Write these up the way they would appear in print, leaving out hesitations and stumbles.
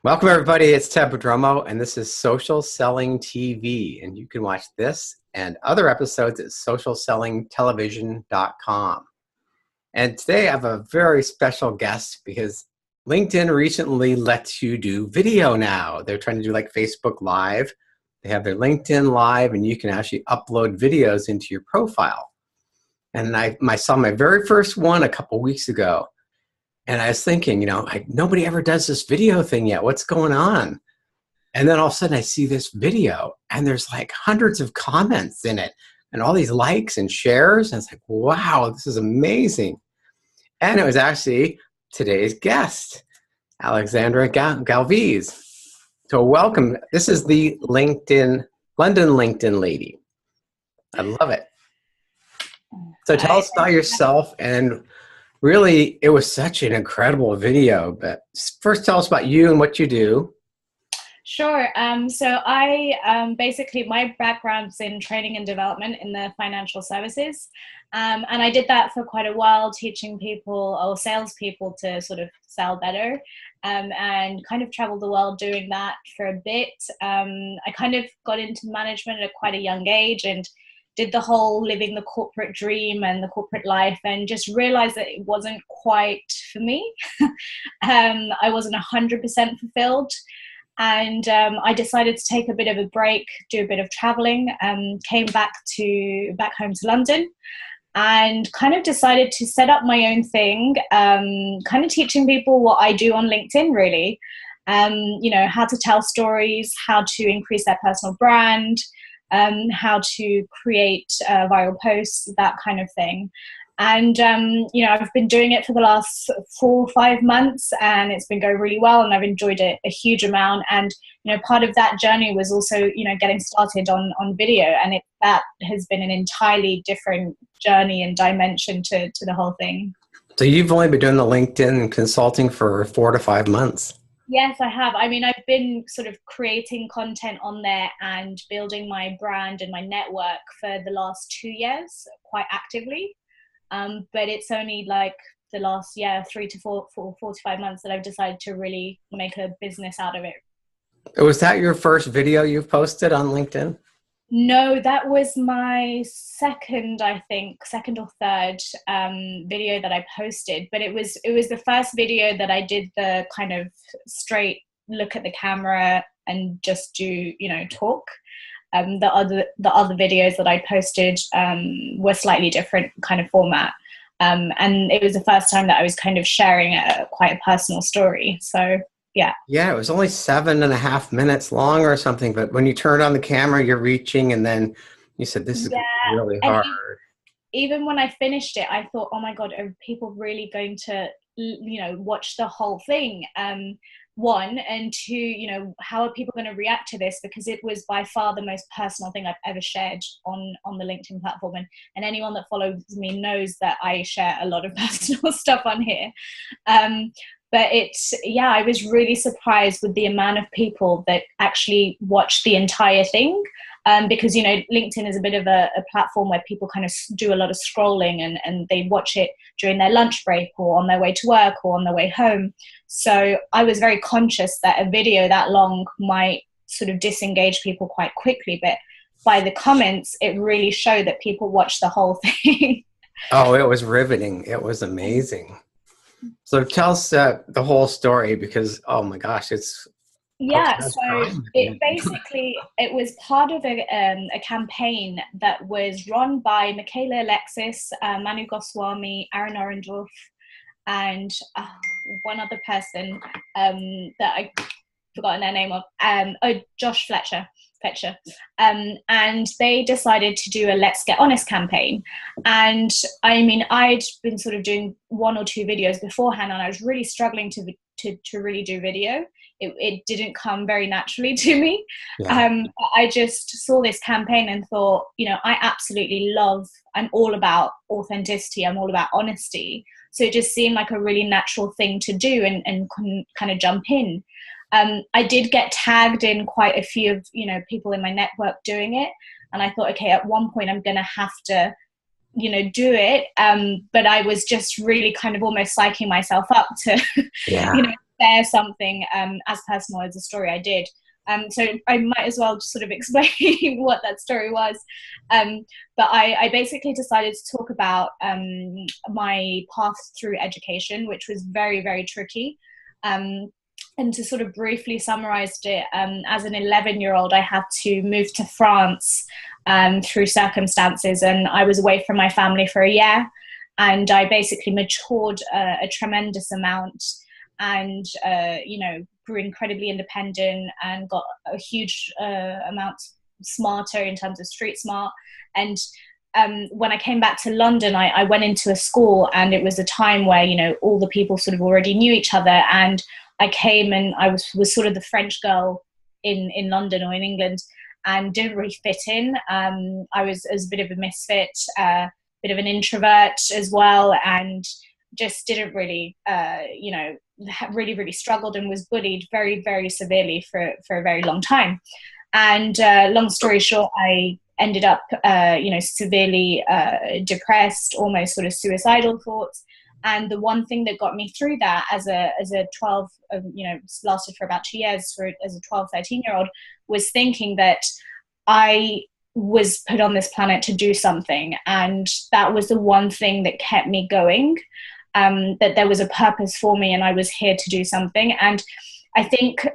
Welcome, everybody. It's Ted Bodromo, and this is Social Selling TV. And you can watch this and other episodes at socialsellingtelevision.com. And today I have a very special guest because LinkedIn recently lets you do video now. They're trying to do like Facebook Live. They have their LinkedIn Live, and you can actually upload videos into your profile. And I saw my very first one a couple weeks ago. And I was thinking, nobody ever does this video thing yet. What's going on? And then all of a sudden I see this video and there's like hundreds of comments in it and all these likes and shares. And it's like, wow, this is amazing. And it was actually today's guest, Alexandra Galviz. So welcome. This is the London LinkedIn lady. I love it. So tell us about yourself, and really, it was such an incredible video. But first, tell us about you and what you do. Sure. So I basically, my background's in training and development in the financial services. And I did that for quite a while, teaching people or salespeople to sort of sell better, and kind of traveled the world doing that for a bit. I kind of got into management at quite a young age and did the whole living the corporate dream and the corporate life, and just realized that it wasn't quite for me. I wasn't 100% fulfilled. And I decided to take a bit of a break, do a bit of traveling, came back home to London, and kind of decided to set up my own thing, kind of teaching people what I do on LinkedIn, really. How to tell stories, how to increase their personal brand, how to create viral posts, that kind of thing. And, I've been doing it for the last 4 or 5 months, and it's been going really well, and I've enjoyed it a huge amount. And, part of that journey was also, getting started on video, and that has been an entirely different journey and dimension to the whole thing. So you've only been doing the LinkedIn consulting for 4 to 5 months. Yes, I have. I mean, I've been sort of creating content on there and building my brand and my network for the last 2 years quite actively. But it's only like the last 3 to 4 to 5 months that I've decided to really make a business out of it. Was that your first video you've posted on LinkedIn? No, that was my second or third video that I posted. But it was the first video that I did the kind of straight look at the camera and just do, talk. The other videos that I posted were slightly different kind of format. And it was the first time that I was kind of sharing quite a personal story. So, yeah. Yeah, it was only 7.5 minutes long or something. But when you turned on the camera, you're reaching, and then you said, this is really hard. Even when I finished it, I thought, oh my God, are people really going to, watch the whole thing? One, and two, how are people going to react to this? Because it was by far the most personal thing I've ever shared on the LinkedIn platform. And anyone that follows me knows that I share a lot of personal stuff on here. But I was really surprised with the amount of people that actually watched the entire thing. Because, LinkedIn is a bit of a platform where people kind of do a lot of scrolling, and they watch it during their lunch break or on their way to work or on their way home. So I was very conscious that a video that long might sort of disengage people quite quickly. But by the comments, it really showed that people watched the whole thing. Oh, it was riveting. It was amazing. So tell us the whole story, because, oh my gosh, it's... Yeah, so it was part of a campaign that was run by Michaela Alexis, Manu Goswami, Aaron Orendorff, and one other person that I've forgotten their name of, Josh Fletcher. And they decided to do a Let's Get Honest campaign. And I mean, I'd been sort of doing 1 or 2 videos beforehand, and I was really struggling to really do video. It didn't come very naturally to me. Yeah. I just saw this campaign and thought, I absolutely I'm all about authenticity. I'm all about honesty. So it just seemed like a really natural thing to do and kind of jump in. I did get tagged in quite a few of, people in my network doing it. And I thought, okay, at one point I'm going to have to, do it. But I was just really kind of almost psyching myself up to, share something as personal as the story I did. So I might as well just sort of explain what that story was. But I basically decided to talk about my path through education, which was very, very tricky. And to sort of briefly summarize it, as an 11-year-old, I had to move to France through circumstances, and I was away from my family for a year, and I basically matured a tremendous amount, and grew incredibly independent and got a huge amount smarter in terms of street smart. And when I came back to London, I went into a school, and it was a time where, all the people sort of already knew each other, and I came and I was sort of the French girl in London or in England, and didn't really fit in. I was a bit of a misfit, bit of an introvert as well, and just didn't really, really struggled, and was bullied very, very severely for a very long time. And long story short, I ended up, severely depressed, almost sort of suicidal thoughts. And the one thing that got me through that as a 12, lasted for about 2 years as a 12, 13-year-old, was thinking that I was put on this planet to do something. And that was the one thing that kept me going, that there was a purpose for me and I was here to do something. And I think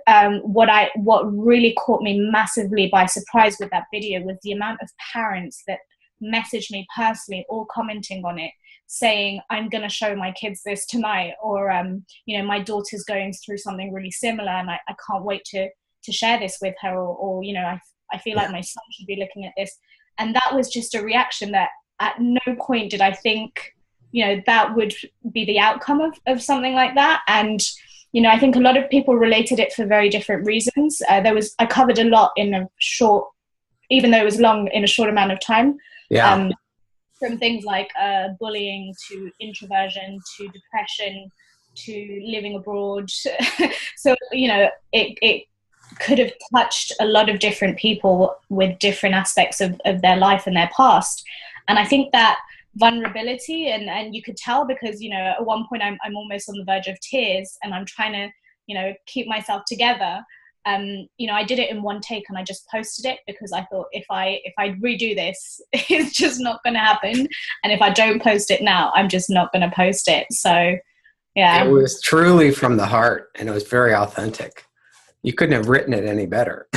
what really caught me massively by surprise with that video was the amount of parents that messaged me personally, all commenting on it, saying, I'm going to show my kids this tonight, or, my daughter's going through something really similar, and I can't wait to share this with her, or I feel like my son should be looking at this. And that was just a reaction that at no point did I think, that would be the outcome of something like that. And, I think a lot of people related it for very different reasons. I covered a lot in a short, even though it was long, in a short amount of time. Yeah. From things like bullying to introversion to depression to living abroad. So, it could have touched a lot of different people with different aspects of their life and their past. And I think that vulnerability, and you could tell, because, at one point I'm almost on the verge of tears, and I'm trying to, keep myself together. I did it in one take, and I just posted it because I thought if I redo this, it's just not going to happen. And if I don't post it now, I'm just not going to post it. So, yeah. It was truly from the heart, and it was very authentic. You couldn't have written it any better.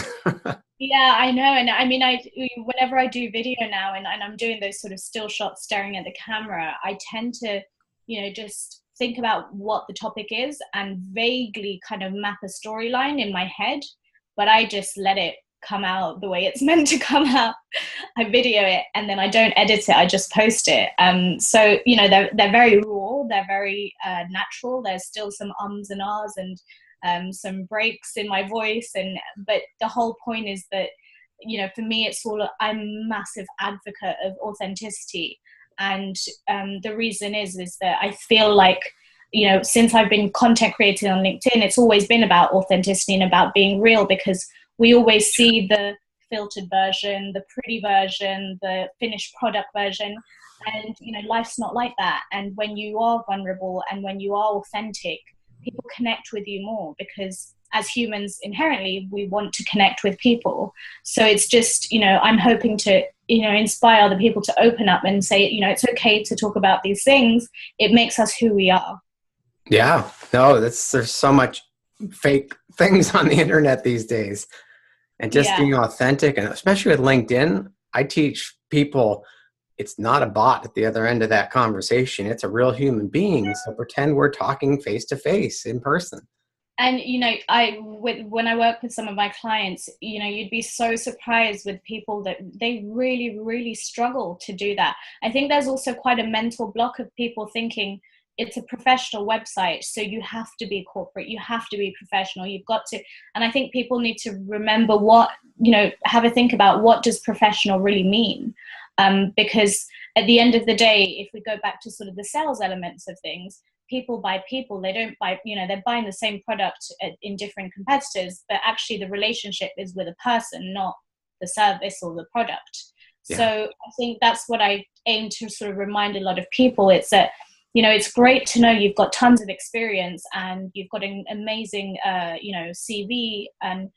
Yeah, I know. And I mean, whenever I do video now, and I'm doing those sort of still shots staring at the camera, I tend to, just think about what the topic is and vaguely kind of map a storyline in my head, but I just let it come out the way it's meant to come out. I video it, and then I don't edit it, I just post it. So, they're very raw, they're very natural. There's still some ums and ahs and some breaks in my voice, but the whole point is that, for me, I'm a massive advocate of authenticity. And the reason is that I feel like, since I've been content creating on LinkedIn, it's always been about authenticity and about being real, because we always see the filtered version, the pretty version, the finished product version. And, life's not like that. And when you are vulnerable and when you are authentic, people connect with you more, because as humans, inherently, we want to connect with people. So it's just, I'm hoping to, inspire other people to open up and say, it's okay to talk about these things. It makes us who we are. Yeah, no, there's so much fake things on the internet these days. And just being authentic, and especially with LinkedIn, I teach people it's not a bot at the other end of that conversation. It's a real human being. So pretend we're talking face to face in person. And, when I work with some of my clients, you'd be so surprised with people that they really, really struggle to do that. I think there's also quite a mental block of people thinking it's a professional website, so you have to be corporate, you have to be professional, you've got to. And I think people need to remember have a think about, what does professional really mean? Because at the end of the day, if we go back to sort of the sales elements of things, people buy people. They don't buy, they're buying the same product in different competitors, but actually the relationship is with a person, not the service or the product. Yeah. So I think that's what I aim to sort of remind a lot of people. It's that, it's great to know you've got tons of experience and you've got an amazing, CV and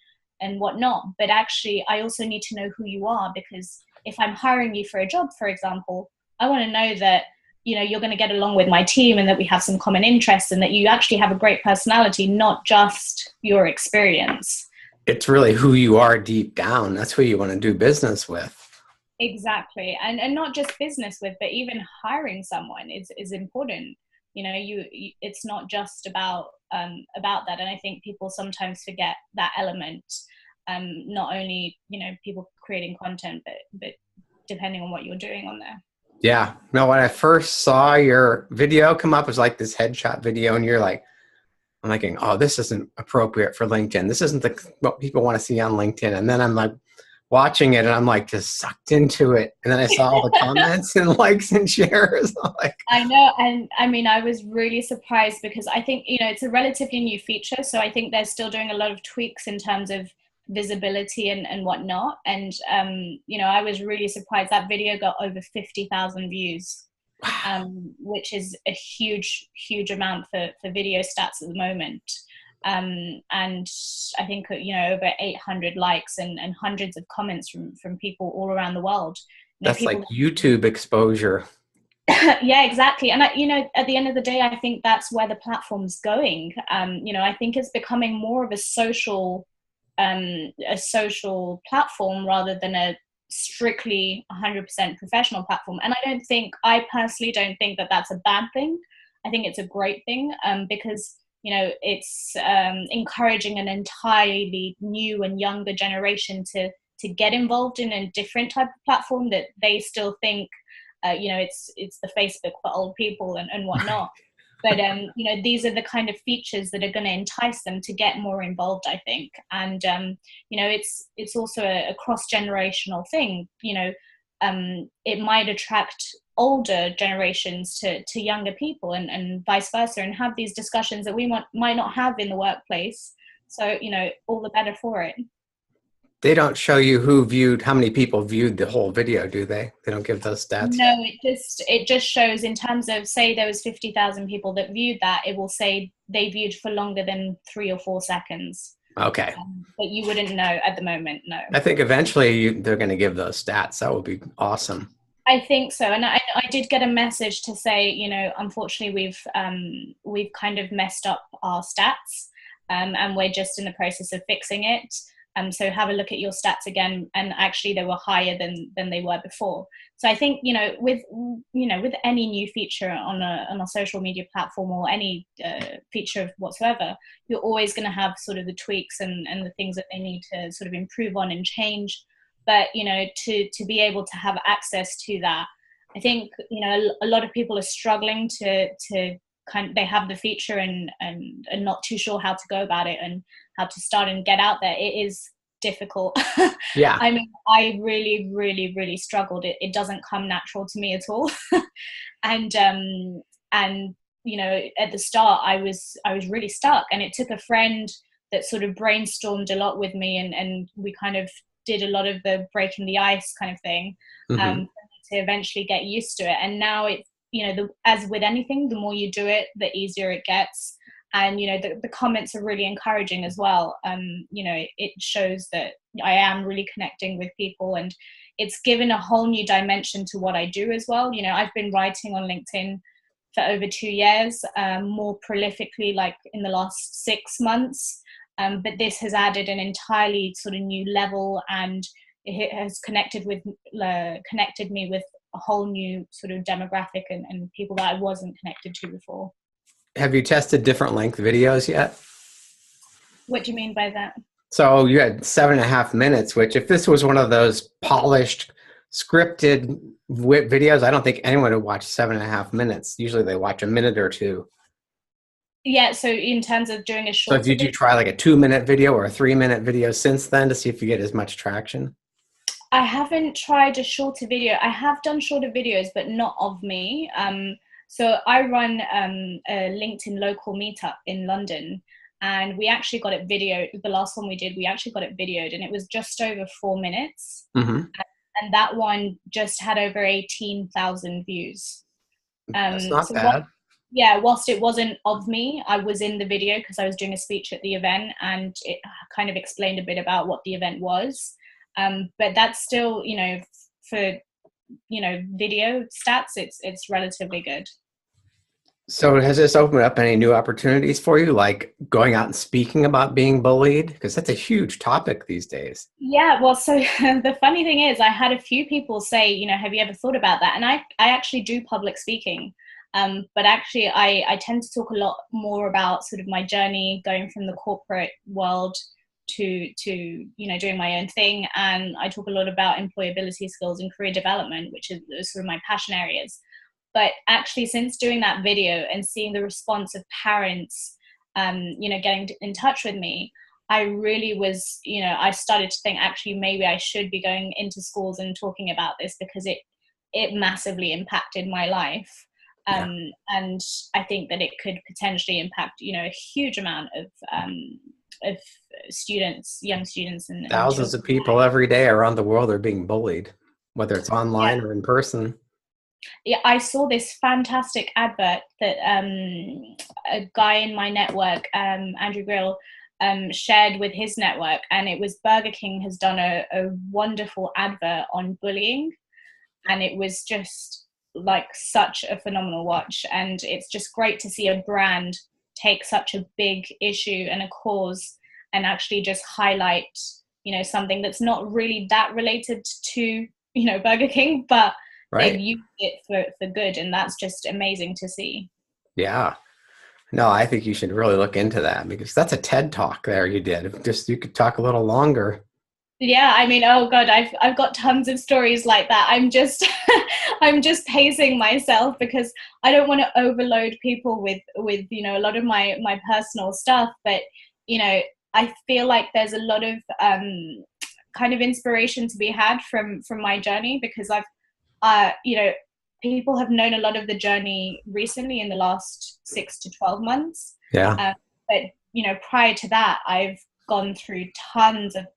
whatnot. But actually, I also need to know who you are, because if I'm hiring you for a job, for example, I want to know that, you're going to get along with my team and that we have some common interests and that you actually have a great personality, not just your experience. It's really who you are deep down. That's who you want to do business with. Exactly. And not just business with, but even hiring someone is important. It's not just about that. And I think people sometimes forget that element. Not only, people creating content, but depending on what you're doing on there. Yeah. No, when I first saw your video come up, it was like this headshot video, and I'm thinking, oh, this isn't appropriate for LinkedIn. This isn't what people want to see on LinkedIn. And then I'm like watching it, and I'm like just sucked into it. And then I saw all the comments and likes and shares. I know. And I mean, I was really surprised because I think, it's a relatively new feature. So I think they're still doing a lot of tweaks in terms of visibility and whatnot. And, I was really surprised that video got over 50,000 views. Which is a huge, huge amount for video stats at the moment. And I think, over 800 likes and hundreds of comments from people all around the world. That's like YouTube exposure. Yeah, exactly. And, at the end of the day, I think that's where the platform's going. I think it's becoming more of a social platform rather than a strictly 100% professional platform. And I personally don't think that that's a bad thing. I think it's a great thing, because it's encouraging an entirely new and younger generation to get involved in a different type of platform that they still think it's the Facebook for old people and whatnot. But these are the kind of features that are going to entice them to get more involved, I think. And it's also a cross-generational thing. It might attract older generations to younger people and vice versa, and have these discussions that we might not have in the workplace. So all the better for it. They don't show you how many people viewed the whole video, do they? They don't give those stats. No, it just shows in terms of, say there was 50,000 people that viewed that, it will say they viewed for longer than 3 or 4 seconds. Okay. But you wouldn't know at the moment, no. I think eventually they're going to give those stats. That would be awesome. I think so. And I did get a message to say, unfortunately we've kind of messed up our stats, and we're just in the process of fixing it. So have a look at your stats again, and actually they were higher than they were before. So I think with any new feature on a social media platform or any feature whatsoever, you're always going to have sort of the tweaks and the things that they need to sort of improve on and change. But to be able to have access to that, I think a lot of people are struggling to they have the feature and not too sure how to go about it and how to start and get out there. It is difficult. Yeah. I mean, I really, really, really struggled. It doesn't come natural to me at all. and at the start I was really stuck, and it took a friend that sort of brainstormed a lot with me, and we kind of did a lot of the breaking the ice kind of thing, to eventually get used to it. And now it's, as with anything, the more you do it, the easier it gets. And the comments are really encouraging as well. It shows that I am really connecting with people, and it's given a whole new dimension to what I do as well. I've been writing on LinkedIn for over 2 years, more prolifically like in the last 6 months, but this has added an entirely sort of new level, and it has connected me with a whole new sort of demographic and people that I wasn't connected to before. Have you tested different length videos yet? What do you mean by that? So you had 7.5 minutes, which if this was one of those polished, scripted videos, I don't think anyone would watch 7.5 minutes. Usually they watch a minute or two. Yeah, so in terms of doing a short... So did you try like a 2-minute video or a 3-minute video since then to see if you get as much traction? I haven't tried a shorter video. I have done shorter videos, but not of me. So I run a LinkedIn local meetup in London, and we actually got it videoed. The last one we did, we actually got it videoed, and it was just over 4 minutes. Mm-hmm. And that one just had over 18,000 views. That's not bad. yeah, whilst it wasn't of me, I was in the video because I was doing a speech at the event, and it kind of explained a bit about what the event was. But that's still, for video stats, it's relatively good. So has this opened up any new opportunities for you, like going out and speaking about being bullied? Because that's a huge topic these days. Yeah, well, so the funny thing is, I had a few people say, have you ever thought about that? And I actually do public speaking. But actually, I tend to talk a lot more about sort of my journey going from the corporate world to doing my own thing. And I talk a lot about employability skills and career development, which is sort of my passion areas. But actually, since doing that video and seeing the response of parents, getting in touch with me, I really was, I started to think actually maybe I should be going into schools and talking about this, because it massively impacted my life. Yeah. And I think that it could potentially impact, a huge amount of students, young students, and Thousands children. of people every day around the world are being bullied, whether it's Yeah. online or in person. Yeah, I saw this fantastic advert that a guy in my network, Andrew Grill, shared with his network, and it was Burger King has done a wonderful advert on bullying, and it was just like such a phenomenal watch. And it's just great to see a brand take such a big issue and a cause and actually just highlight, something that's not really that related to, Burger King, but they've Right. used it for good, and that's just amazing to see. Yeah. No, I think you should really look into that, because that's a TED talk there you did. If just you could talk a little longer. Yeah, I mean, oh god, I've got tons of stories like that. I'm just I'm just pacing myself because I don't want to overload people with a lot of my personal stuff, but I feel like there's a lot of kind of inspiration to be had from my journey, because I've people have known a lot of the journey recently in the last 6 to 12 months. Yeah. But prior to that, I've gone through tons of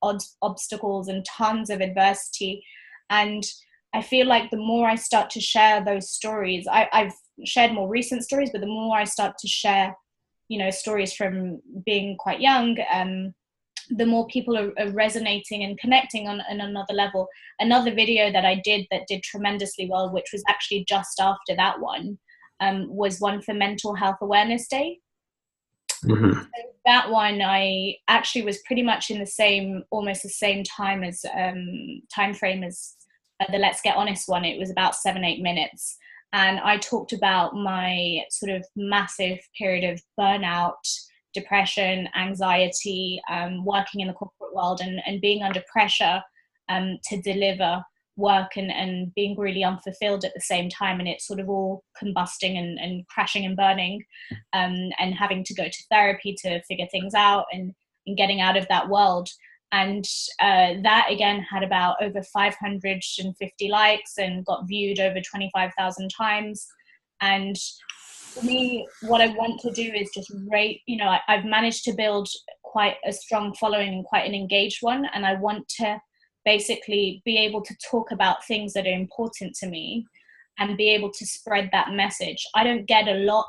obstacles and tons of adversity. And I feel like the more I start to share those stories, I've shared more recent stories, but the more I start to share, stories from being quite young, the more people are resonating and connecting on another level. Another video that I did that did tremendously well, which was actually just after that one, was one for Mental Health Awareness Day. Mm-hmm. That one I actually was pretty much in almost the same time frame as the Let's Get Honest one. It was about 7-8 minutes, and I talked about my sort of massive period of burnout, depression, anxiety, working in the corporate world, and being under pressure to deliver work, and being really unfulfilled at the same time, and it's sort of all combusting and crashing and burning, and having to go to therapy to figure things out, and getting out of that world. And that again had about over 550 likes and got viewed over 25,000 times. And for me, what I want to do is just rate, I've managed to build quite a strong following and quite an engaged one, and I want to basically be able to talk about things that are important to me and be able to spread that message. I don't get a lot,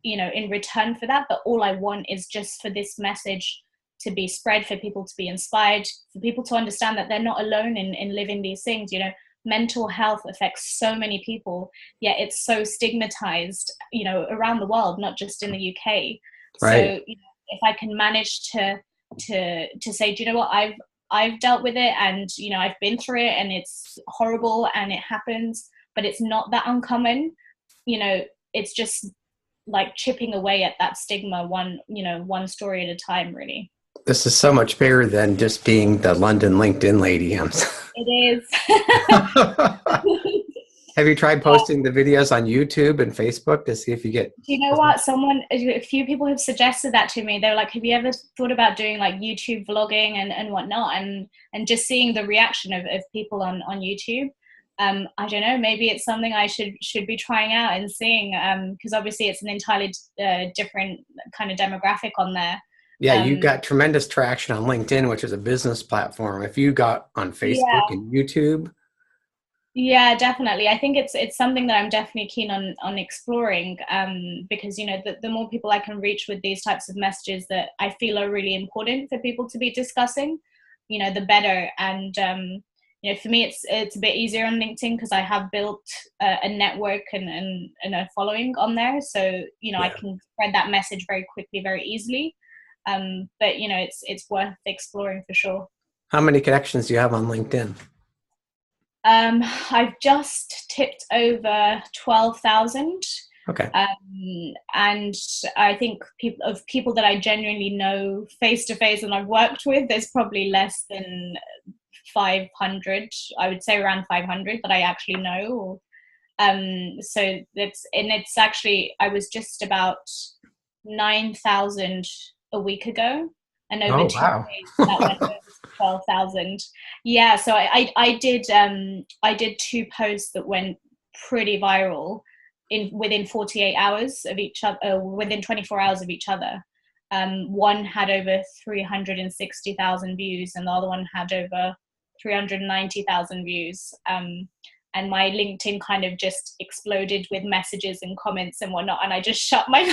in return for that, but all I want is just for this message to be spread, for people to be inspired, for people to understand that they're not alone in living these things. Mental health affects so many people, yet it's so stigmatized, around the world, not just in the UK. Right. So, if I can manage to say, do you know what, I've dealt with it, and I've been through it, and it's horrible and it happens, but it's not that uncommon. It's just like chipping away at that stigma, one story at a time, really. This is so much bigger than just being the London LinkedIn lady. It is. Have you tried posting the videos on YouTube and Facebook to see if you get? Do you know what? A few people have suggested that to me. They were like, have you ever thought about doing like YouTube vlogging and whatnot? And just seeing the reaction of people on YouTube. I don't know, maybe it's something I should be trying out and seeing, because obviously it's an entirely different kind of demographic on there. Yeah, you got tremendous traction on LinkedIn, which is a business platform. If you got on Facebook Yeah. and YouTube, Yeah, definitely. I think it's something that I'm definitely keen on exploring, because the more people I can reach with these types of messages that I feel are really important for people to be discussing, the better. And for me, it's a bit easier on LinkedIn because I have built a network and a following on there, so I Yeah. can spread that message very quickly, very easily. But it's worth exploring for sure. How many connections do you have on LinkedIn? I've just tipped over 12,000. Okay. And I think people that I genuinely know face to face and I've worked with, there's probably less than 500. I would say around 500 that I actually know. So it's actually, I was just about 9,000 a week ago, and over Oh, 2 days wow. that went over to 12,000. Yeah, so I did two posts that went pretty viral within 48 hours of each other, within 24 hours of each other. One had over 360,000 views, and the other one had over 390,000 views. And my LinkedIn kind of just exploded with messages and comments and whatnot. And I just shut my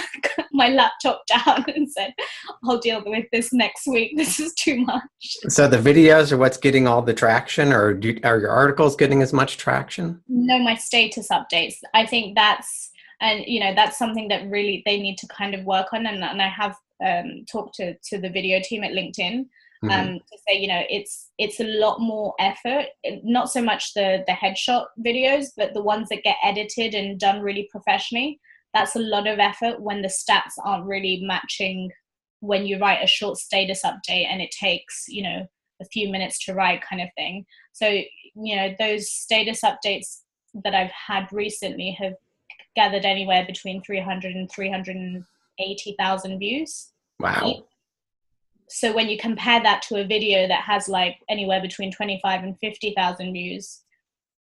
my laptop down and said, I'll deal with this next week. This is too much. So the videos are what's getting all the traction, or are your articles getting as much traction? No, my status updates. I think that's something that really they need to kind of work on. And I have talked to the video team at LinkedIn, Mm-hmm. to say, it's a lot more effort, not so much the headshot videos, but the ones that get edited and done really professionally. That's a lot of effort when the stats aren't really matching when you write a short status update and it takes, a few minutes to write, kind of thing. So, those status updates that I've had recently have gathered anywhere between 300 and 380,000 views each. Wow. So when you compare that to a video that has like anywhere between 25 and 50,000 views,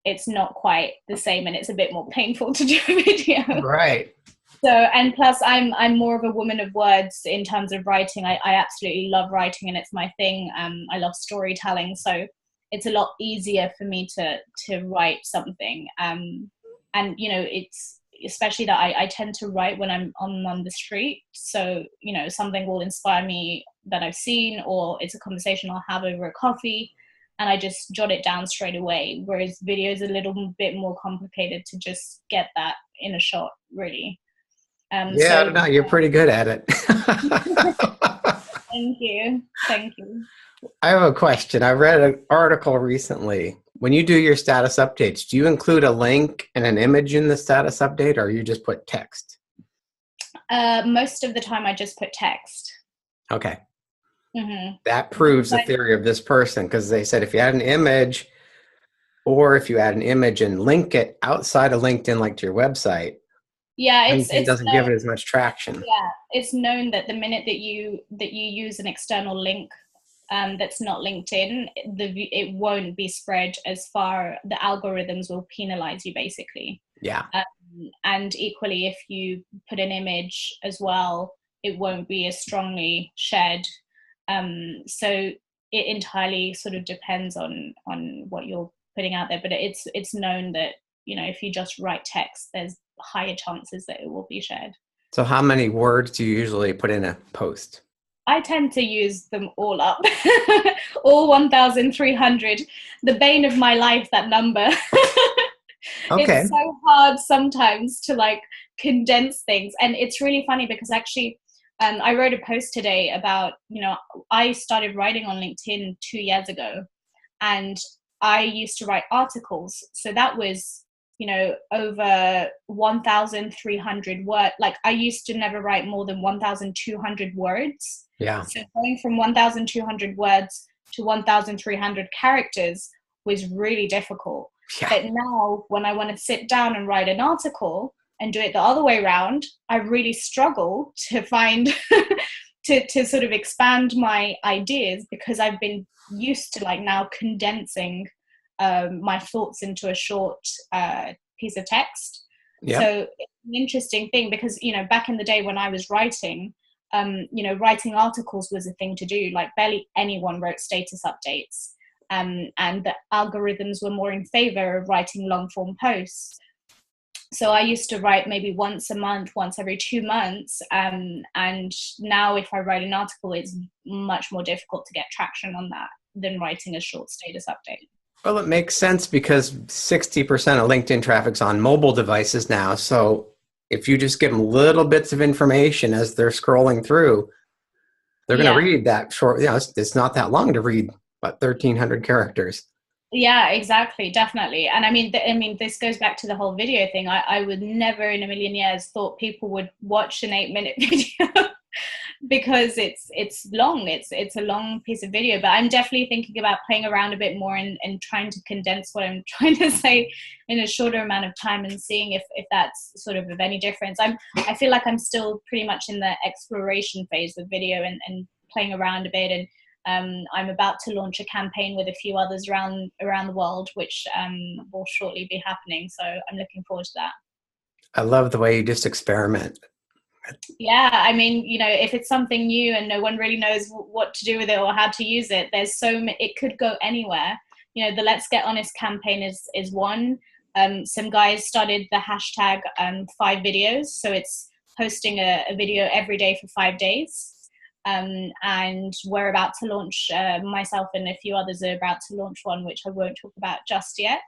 it's not quite the same, and it's a bit more painful to do a video. Right. So, and plus I'm more of a woman of words in terms of writing. I absolutely love writing and it's my thing. I love storytelling. So it's a lot easier for me to write something. And it's especially that I tend to write when I'm on the street. So, something will inspire me that I've seen, or it's a conversation I'll have over a coffee, and I just jot it down straight away. Whereas video is a little bit more complicated to just get that in a shot, really. Yeah, I So don't know. You're pretty good at it. thank you. Thank you. I have a question. I read an article recently. When you do your status updates, do you include a link and an image in the status update, or you just put text? Most of the time I just put text. Okay. Mm-hmm. That proves the theory of this person, because they said if you add an image, or if you add an image and link it outside of LinkedIn, like to your website, Yeah, LinkedIn it's doesn't give it as much traction. yeah, it's known that the minute that you use an external link, that's not LinkedIn, it won't be spread as far. The algorithms will penalize you, basically. Yeah. And equally, if you put an image as well, it won't be as strongly shared. So it entirely sort of depends on what you're putting out there. But it's known that if you just write text, there's higher chances that it will be shared. So how many words do you usually put in a post? I tend to use them all up, all 1,300. The bane of my life, that number. Okay. It's so hard sometimes to like condense things, and it's really funny because actually, I wrote a post today about I started writing on LinkedIn 2 years ago, and I used to write articles, so that was over 1,300 words. Like I used to never write more than 1,200 words. Yeah. So going from 1,200 words to 1,300 characters was really difficult. Yeah. But now when I want to sit down and write an article and do it the other way around, I really struggle to find to sort of expand my ideas, because I've been used to like now condensing my thoughts into a short piece of text. Yeah. So it's an interesting thing because, back in the day when I was writing, writing articles was a thing to do. Like barely anyone wrote status updates. and the algorithms were more in favor of writing long form posts. So I used to write maybe once a month, once every 2 months. And now if I write an article, it's much more difficult to get traction on that than writing a short status update. Well, it makes sense because 60% of LinkedIn traffic's on mobile devices now. So if you just give them little bits of information as they're scrolling through, they're going to read that short. It's not that long to read, but 1,300 characters. Yeah, exactly, definitely. And I mean, this goes back to the whole video thing. I would never in a million years thought people would watch an 8-minute video because it's long. It's a long piece of video. But I'm definitely thinking about playing around a bit more and trying to condense what I'm trying to say in a shorter amount of time and seeing if that's sort of any difference. I feel like I'm still pretty much in the exploration phase of video and playing around a bit. And I'm about to launch a campaign with a few others around the world, which will shortly be happening. So I'm looking forward to that. I love the way you just experiment. Yeah, I mean, if it's something new and no one really knows what to do with it or how to use it, it could go anywhere. The Let's Get Honest campaign is one. Some guys started the hashtag 5 videos. So it's posting a video every day for 5 days. And we're about to launch, myself and a few others are about to launch one, which I won't talk about just yet,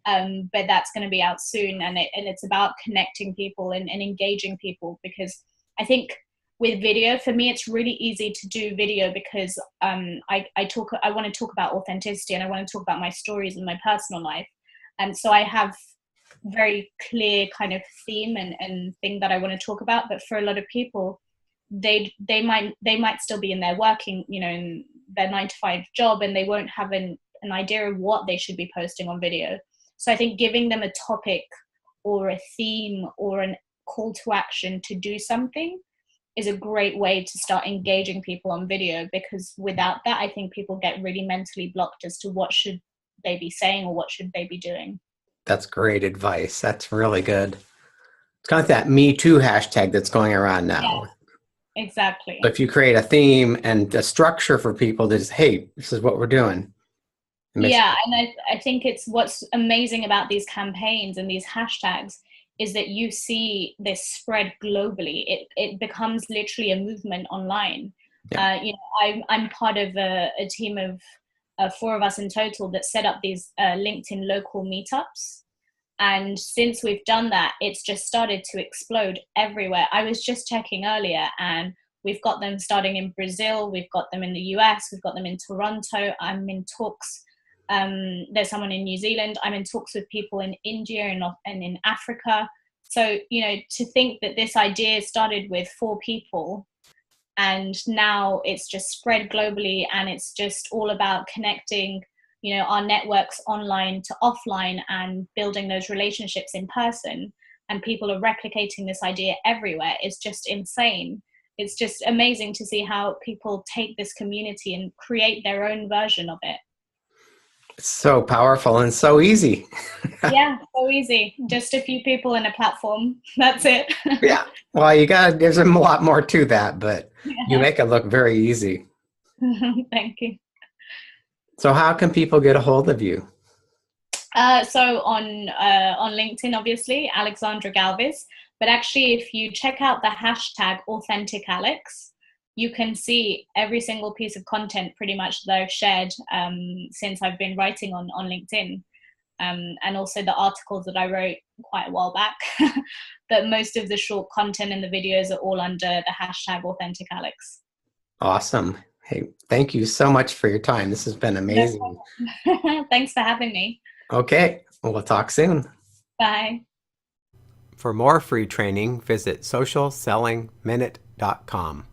but that's going to be out soon. And it's about connecting people and engaging people, because I think with video, for me, it's really easy to do video because I want to talk about authenticity and I want to talk about my stories and my personal life. And so I have very clear kind of theme and thing that I want to talk about. But for a lot of people, they might still be in their working, in their 9-to-5 job, and they won't have an idea of what they should be posting on video. So I think giving them a topic or a theme or a call to action to do something is a great way to start engaging people on video, because without that, I think people get really mentally blocked as to what should they be saying or what should they be doing. That's great advice. That's really good. It's kind of that Me Too hashtag that's going around now. Yeah. Exactly. But if you create a theme and a structure for people to just, hey, this is what we're doing. Yeah, and I think it's what's amazing about these campaigns and these hashtags is that you see this spread globally. It becomes literally a movement online. Yeah. I'm part of a team of 4 of us in total that set up these LinkedIn local meetups. And since we've done that, it's just started to explode everywhere. I was just checking earlier, and we've got them starting in Brazil. We've got them in the US. We've got them in Toronto. I'm in talks. There's someone in New Zealand. I'm in talks with people in India and in Africa. So, to think that this idea started with 4 people and now it's just spread globally, and it's just all about connecting our networks online to offline and building those relationships in person, and people are replicating this idea everywhere. It's just insane. It's just amazing to see how people take this community and create their own version of it. It's so powerful and so easy. Yeah, so easy. Just a few people in a platform. That's it. Yeah. Well, there's a lot more to that, but you make it look very easy. Thank you. So how can people get a hold of you? So on LinkedIn, obviously, Alexandra Galviz. But actually, if you check out the hashtag AuthenticAlex, you can see every single piece of content pretty much that I've shared since I've been writing on LinkedIn. And also the articles that I wrote quite a while back. But most of the short content and the videos are all under the hashtag AuthenticAlex. Awesome. Hey, thank you so much for your time. This has been amazing. Thanks for having me. Okay, we'll talk soon. Bye. For more free training, visit socialsellingminute.com.